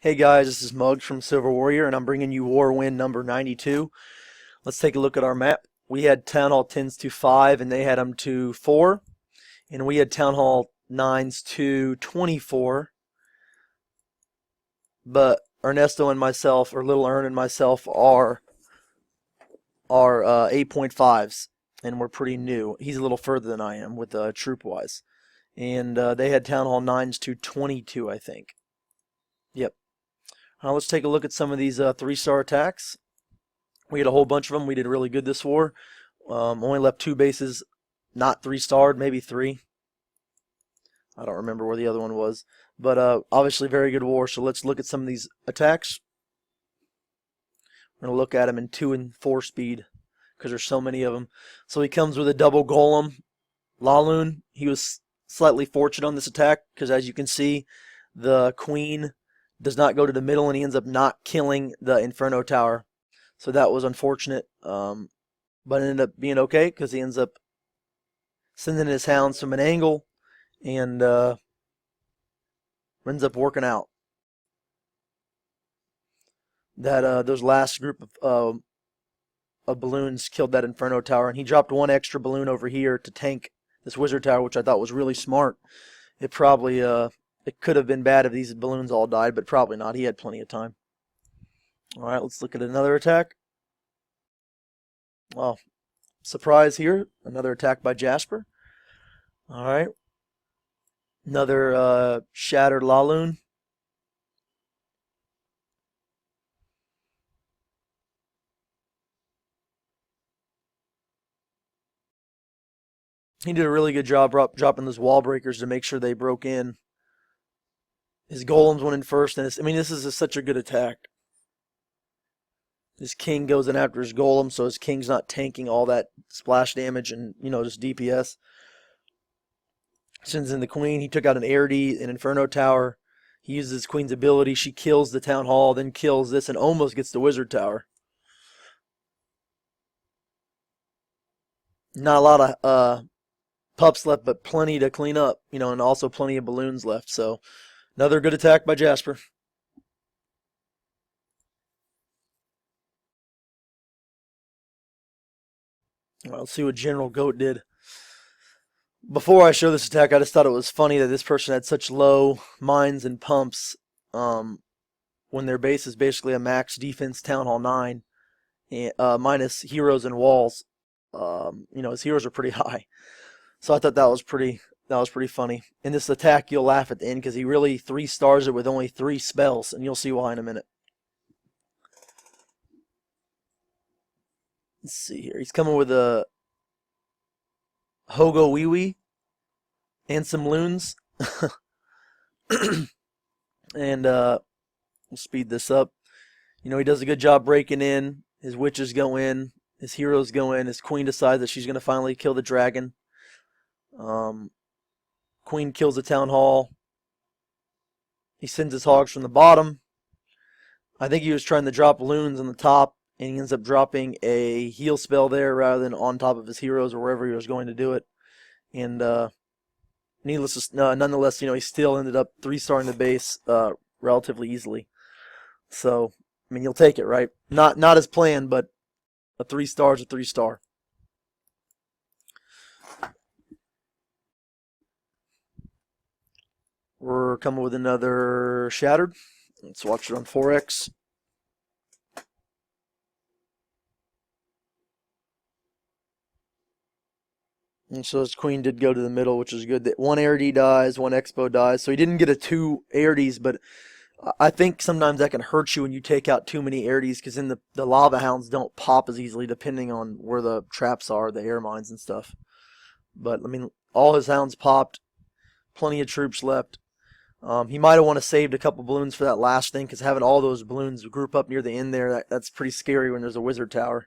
Hey guys, this is Muggs from Silver Warrior, and I'm bringing you War Win number 92. Let's take a look at our map. We had Town Hall 10s to 5, and they had them to 4. And we had Town Hall 9s to 24. But Ernesto and myself, or Little Ern and myself, are 8.5s, and we're pretty new. He's a little further than I am with troop-wise. And they had Town Hall 9s to 22, I think. Yep. Let's take a look at some of these 3-star attacks. We had a whole bunch of them. We did really good this war. Only left 2 bases not 3-starred, maybe 3. I don't remember where the other one was. But obviously very good war. So let's look at some of these attacks. We're going to look at them in 2 and 4 speed because there's so many of them. So he comes with a double golem. Laloon, he was slightly fortunate on this attack because as you can see, the queen does not go to the middle, and he ends up not killing the Inferno Tower. So that was unfortunate, but it ended up being okay because he ends up sending his hounds from an angle, and ends up working out. That those last group of balloons killed that Inferno Tower, and he dropped 1 extra balloon over here to tank this Wizard Tower, which I thought was really smart. It probably it could have been bad if these balloons all died, but probably not. He had plenty of time. Alright, let's look at another attack. Well, surprise here. Another attack by Jasper. Alright. Another Shattered Laloon. He did a really good job dropping those wall breakers to make sure they broke in. His golems went in first, and this is such a good attack. His king goes in after his golem, so his king's not tanking all that splash damage and, just DPS. Sends in the queen. He took out an Airdy, an Inferno Tower. He uses his queen's ability. She kills the town hall, then kills this, and almost gets the Wizard Tower. Not a lot of pups left, but plenty to clean up, and also plenty of balloons left. So another good attack by Jasper. Well, let's see what General Goat did. Before I show this attack, I just thought it was funny that this person had such low mines and pumps when their base is basically a max defense Town Hall 9 minus heroes and walls. His heroes are pretty high. So I thought that was pretty funny. In this attack, you'll laugh at the end because he really 3-stars it with only 3 spells, and you'll see why in a minute. Let's see here. He's coming with a Hogo Wee Wee and some loons. And we'll speed this up. He does a good job breaking in. His witches go in. His heroes go in. His queen decides that she's going to finally kill the dragon. Queen kills the town hall. He sends his hogs from the bottom. I think he was trying to drop loons on the top, and he ends up dropping a heal spell there rather than on top of his heroes or wherever he was going to do it. And nonetheless, he still ended up 3-starring the base relatively easily. So, you'll take it, right? Not as planned, but a 3-star is a 3-star. We're coming with another Shattered. Let's watch it on 4X. And so his queen did go to the middle, which is good. 1 Airdy dies, 1 Expo dies. So he didn't get a 2 Airdies, but I think sometimes that can hurt you when you take out too many Airdies because then the Lava Hounds don't pop as easily depending on where the traps are, the air mines and stuff. But, all his hounds popped. Plenty of troops left. He might have wanted to saved a couple balloons for that last thing because having all those balloons group up near the end there, that's pretty scary when there's a Wizard Tower.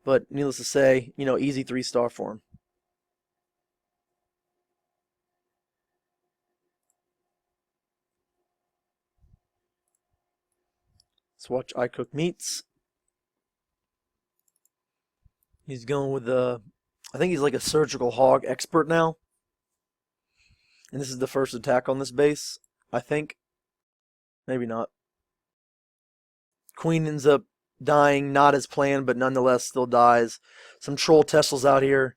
But needless to say, easy 3-star for him. Let's watch I Cook Meats. He's going with I think he's like a surgical hog expert now. And this is the first attack on this base, I think. Maybe not. Queen ends up dying, not as planned, but nonetheless still dies. Some troll Tesla's out here.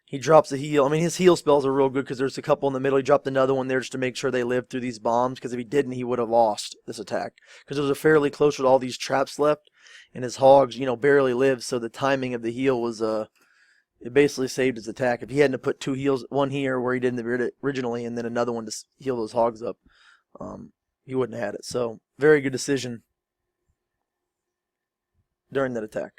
He drops a heal. I mean, his heal spells are real good because there's a couple in the middle. He dropped another one there just to make sure they lived through these bombs, because if he didn't, he would have lost this attack. Because it was fairly close with all these traps left, and his hogs, barely lived, so the timing of the heal was, it basically saved his attack. If he hadn't put two heals, one here where he did originally, and then another one to heal those hogs up, he wouldn't have had it. So, very good decision during that attack.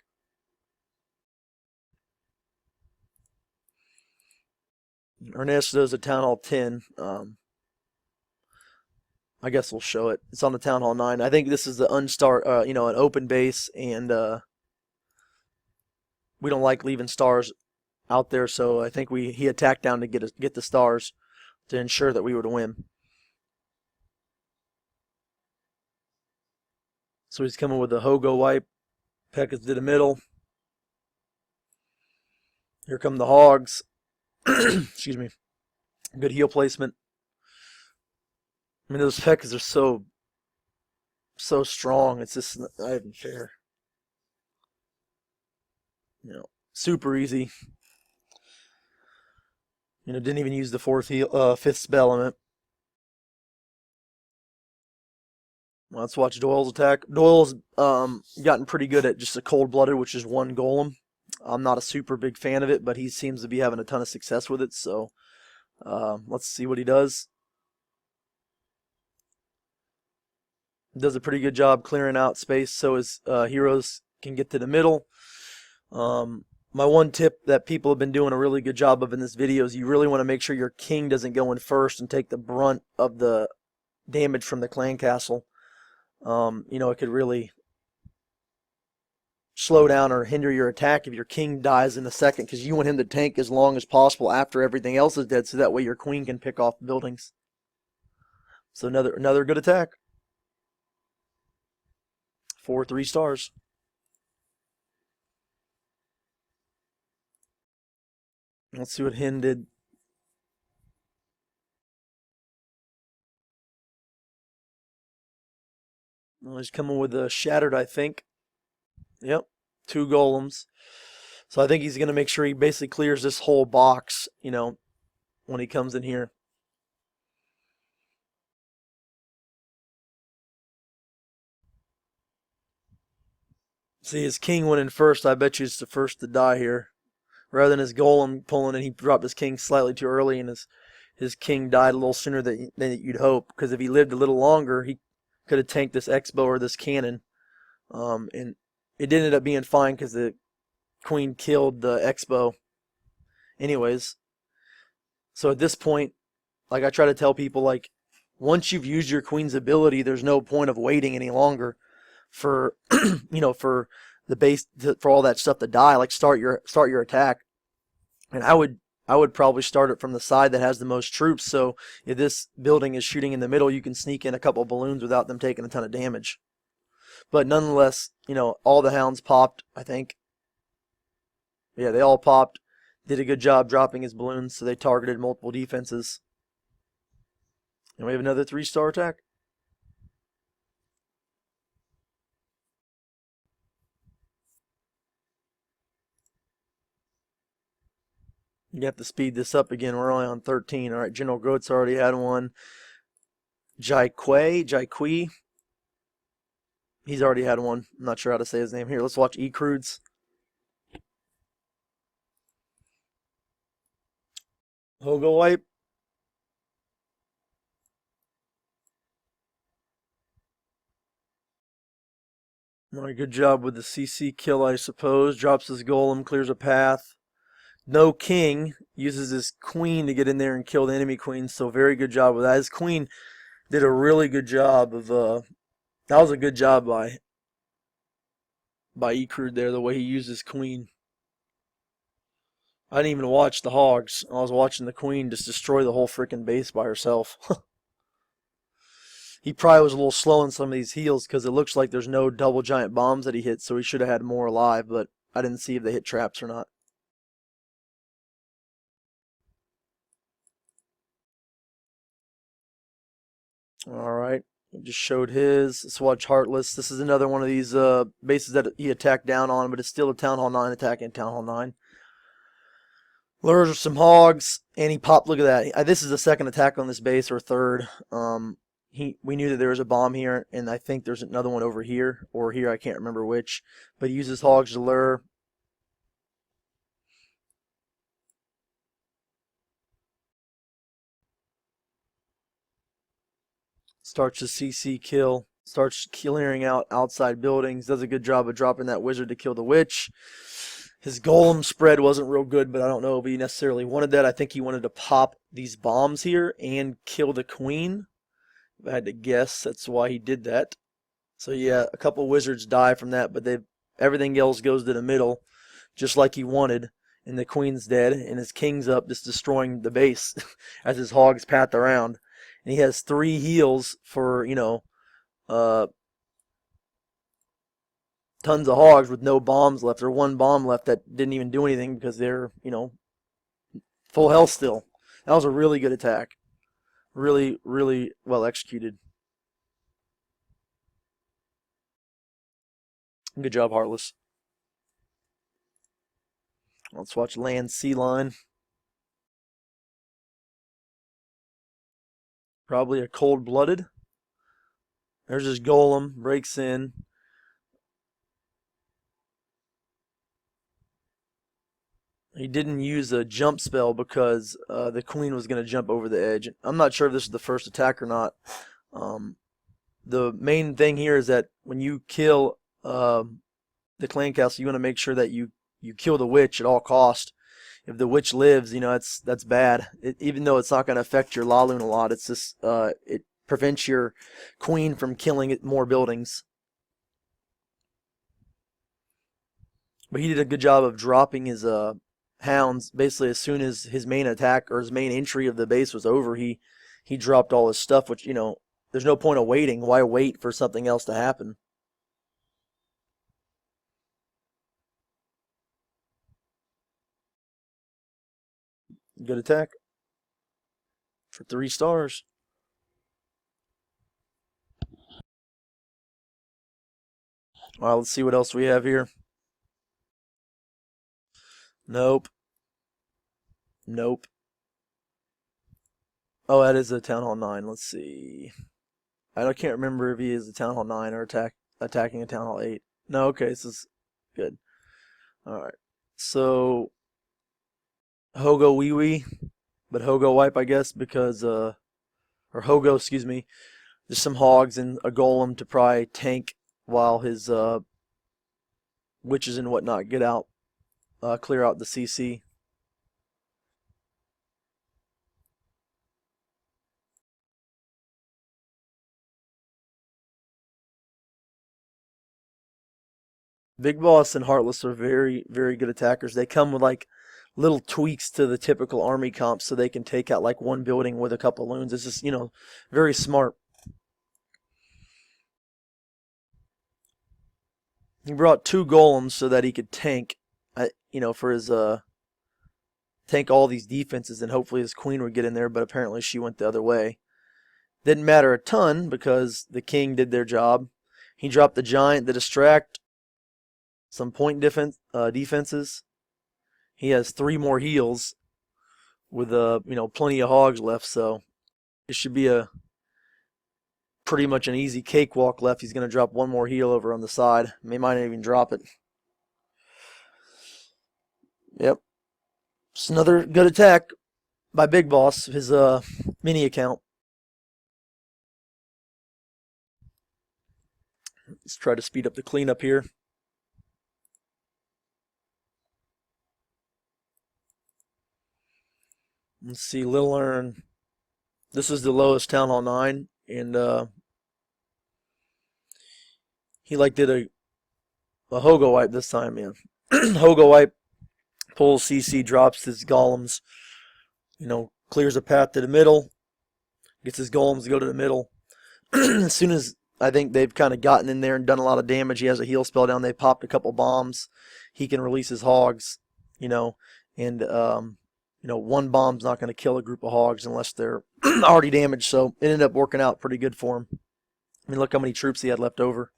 Ernesto's at Town Hall 10. I guess we'll show it. It's on the Town Hall 9. I think this is the an open base, and we don't like leaving stars out there, so I think he attacked down to get the stars to ensure that we would win. So he's coming with a Hogo wipe. Pekka's to the middle. Here come the hogs. Excuse me. Good heal placement. I mean, those Pekkas are so strong. It's just not even fair. Super easy. Didn't even use the fifth spell on it. Let's watch Doyle's attack. Doyle's gotten pretty good at just a cold-blooded, which is one golem. I'm not a super big fan of it, but he seems to be having a ton of success with it, so let's see what he does. Does a pretty good job clearing out space so his heroes can get to the middle. My one tip that people have been doing a really good job of in this video is you really want to make sure your king doesn't go in first and take the brunt of the damage from the clan castle. It could really slow down or hinder your attack if your king dies in a second, because you want him to tank as long as possible after everything else is dead, so that way your queen can pick off buildings. So another good attack. 4 3 stars. Let's see what Hen did. Well, he's coming with a Shattered, I think. Yep, 2 golems. So I think he's going to make sure he basically clears this whole box, when he comes in here. See, his king went in first. I bet you it's the first to die here. Rather than his golem pulling in, he dropped his king slightly too early, and his king died a little sooner than you'd hope. Because if he lived a little longer, he could have tanked this X-bow or this cannon. And it ended up being fine because the queen killed the X-bow. Anyways, so at this point, like I try to tell people, like, once you've used your queen's ability, there's no point of waiting any longer for for the base for all that stuff to die. Like, start your attack. And I would probably start it from the side that has the most troops, so if this building is shooting in the middle, you can sneak in a couple of balloons without them taking a ton of damage. But nonetheless, all the hounds popped, I think. Yeah, they all popped. Did a good job dropping his balloons, so they targeted multiple defenses. And we have another 3-star attack. You have to speed this up again. We're only on 13. All right, General Goetz already had one. Jai Kui. He's already had one. I'm not sure how to say his name. Here, let's watch E-Crudes. Hogo wipe. All right, good job with the CC kill, I suppose. Drops his golem, clears a path. No king, uses his queen to get in there and kill the enemy queen, so very good job with that. His queen did a really good job of, that was a good job by E-Crude there, the way he used his queen. I didn't even watch the hogs. I was watching the queen just destroy the whole freaking base by herself. He probably was a little slow on some of these heals because it looks like there's no double giant bombs that he hit, so he should have had more alive, but I didn't see if they hit traps or not. Alright, Just showed his. Let's watch Heartless. This is another one of these bases that he attacked down on, but it's still a Town Hall 9 attack in Town Hall 9. Lures some hogs, and he popped. Look at that. This is the second attack on this base, or third. We knew that there was a bomb here, and I think there's another one over here, or here, I can't remember which. But he uses hogs to lure. Starts to CC kill. Starts clearing out outside buildings. Does a good job of dropping that wizard to kill the witch. His golem spread wasn't real good, but I don't know if he necessarily wanted that. I think he wanted to pop these bombs here and kill the queen. If I had to guess, that's why he did that. So yeah, a couple wizards die from that, but everything else goes to the middle, just like he wanted. And the queen's dead, and his king's up, just destroying the base as his hogs path around. And he has 3 heals for, tons of hogs with no bombs left, or 1 bomb left that didn't even do anything because they're, full health still. That was a really good attack. Really, really well executed. Good job, Heartless. Let's watch Land Sea Line. Probably a cold-blooded. There's his golem, breaks in. He didn't use a jump spell because the queen was going to jump over the edge. I'm not sure if this is the first attack or not. The main thing here is that when you kill the clan castle, you want to make sure that you kill the witch at all cost. If the witch lives, that's bad. Even though it's not going to affect your Laloon a lot, it's just it prevents your queen from killing more buildings. But he did a good job of dropping his hounds. Basically, as soon as his main attack or his main entry of the base was over, he dropped all his stuff, which, there's no point of waiting. Why wait for something else to happen? Good attack for 3 stars. All right, let's see what else we have here. Nope. Nope. Oh, that is a Town Hall 9. Let's see. I can't remember if he is a Town Hall 9 or attacking a Town Hall 8. No, okay, this is good. Alright. So, Hogo Wee Wee, but Hogo Wipe, I guess, because, or Hogo, excuse me. There's some hogs and a golem to probably tank while his witches and whatnot get out. Clear out the CC. Big Boss and Heartless are very, very good attackers. They come with like little tweaks to the typical army comp so they can take out like one building with a couple loons. It's just, very smart. He brought 2 golems so that he could tank, for his tank all these defenses, and hopefully his queen would get in there, but apparently she went the other way. Didn't matter a ton because the king did their job. He dropped the giant to distract some point defenses. He has 3 more heals with plenty of hogs left, so it should be a pretty much an easy cakewalk left. He's going to drop 1 more heal over on the side. He might not even drop it. Yep. It's another good attack by Big Boss, his mini account. Let's try to speed up the cleanup here. Let's see, Little Urn. This is the lowest Town Hall 9, and he did a Hogo Wipe this time, man. Hogo Wipe, pulls CC, drops his golems, clears a path to the middle, gets his golems to go to the middle. As soon as I think they've kind of gotten in there and done a lot of damage, he has a heal spell down, they popped a couple bombs, he can release his hogs, and 1 bomb's not going to kill a group of hogs unless they're already damaged, so it ended up working out pretty good for him. I mean, look how many troops he had left over.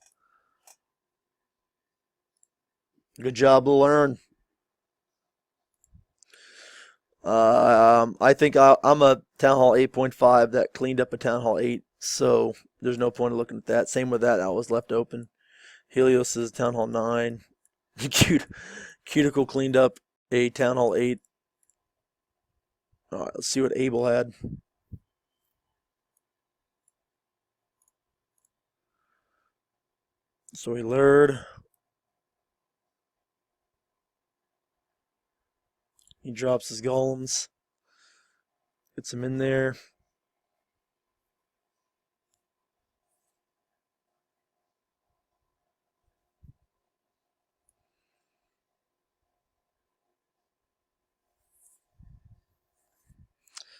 Good job, Learn. I think I'm a Town Hall 8.5 that cleaned up a Town Hall 8, so there's no point in looking at that. Same with that was left open. Helios is Town Hall 9. Cuticle cleaned up a Town Hall 8. All right, let's see what Abel had. So he lured. He drops his golems. Gets him in there.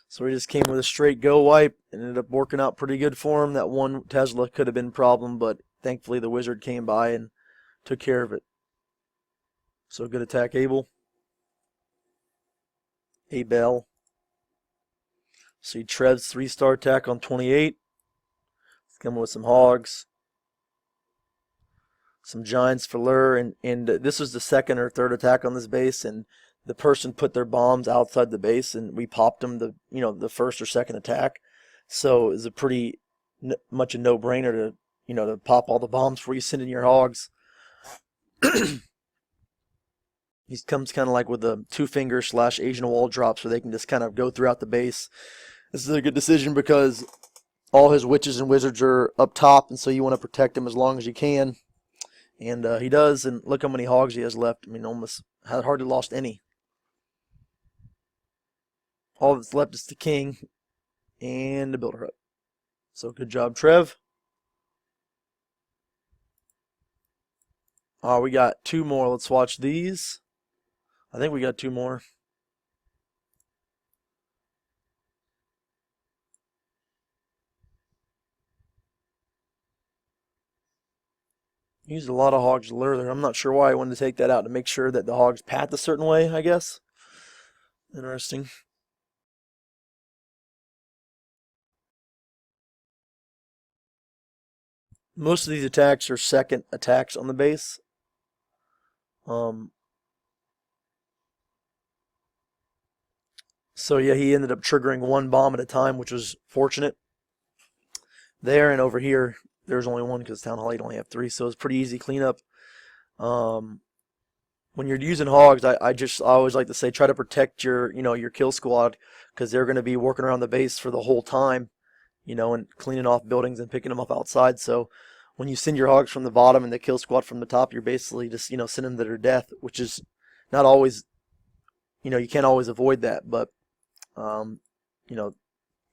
So he just came with a straight go wipe. Ended up working out pretty good for him. That one Tesla could have been a problem, but thankfully the wizard came by and took care of it. So good attack, Abel. Abel. See Trev's 3-star attack on 28. He's coming with some hogs. Some giants for lure, and this was the second or third attack on this base, and the person put their bombs outside the base, and we popped them the first or second attack. So it's a pretty much a no-brainer to pop all the bombs before you send in your hogs. He comes kind of like with a 2-finger / Asian wall drops, where they can just kind of go throughout the base. This is a good decision because all his witches and wizards are up top, and so you want to protect him as long as you can. And he does, and look how many hogs he has left. I mean, almost hardly lost any. All that's left is the king and the builder hut. So good job, Trev. We got 2 more. Let's watch these. I think we got 2 more. Used a lot of hogs to lure there. I'm not sure why I wanted to take that out, to make sure that the hogs path a certain way, I guess. Interesting. Most of these attacks are second attacks on the base. So yeah, he ended up triggering 1 bomb at a time, which was fortunate. There and over here, there's only 1 because Town Hall 8 only have 3, so it's pretty easy cleanup. When you're using hogs, I always like to say, try to protect your kill squad, because they're going to be working around the base for the whole time, and cleaning off buildings and picking them up outside. So when you send your hogs from the bottom and the kill squad from the top, you're basically just sending them to their death, which is not always, you can't always avoid that, but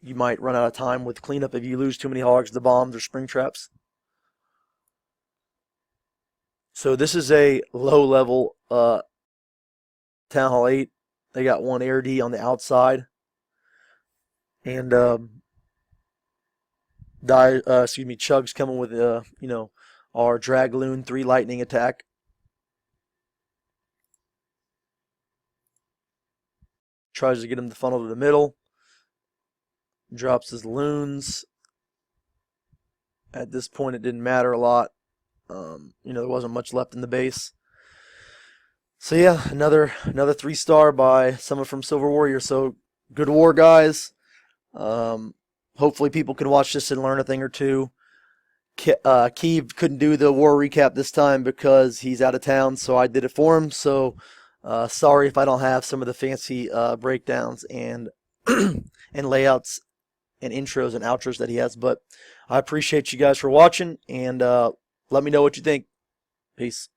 you might run out of time with cleanup if you lose too many hogs to bombs or spring traps. So this is a low-level Town Hall 8. They got 1 Air D on the outside. And Chug's coming with our Dragloon 3 lightning attack. Tries to get him to funnel to the middle. Drops his loons. At this point, it didn't matter a lot. There wasn't much left in the base. So yeah, another 3-star by someone from Silver Warrior. So good war, guys. Hopefully people can watch this and learn a thing or two. Keeve couldn't do the war recap this time because he's out of town, so I did it for him. So sorry if I don't have some of the fancy breakdowns and and layouts and intros and outros that he has, but I appreciate you guys for watching, and let me know what you think. Peace.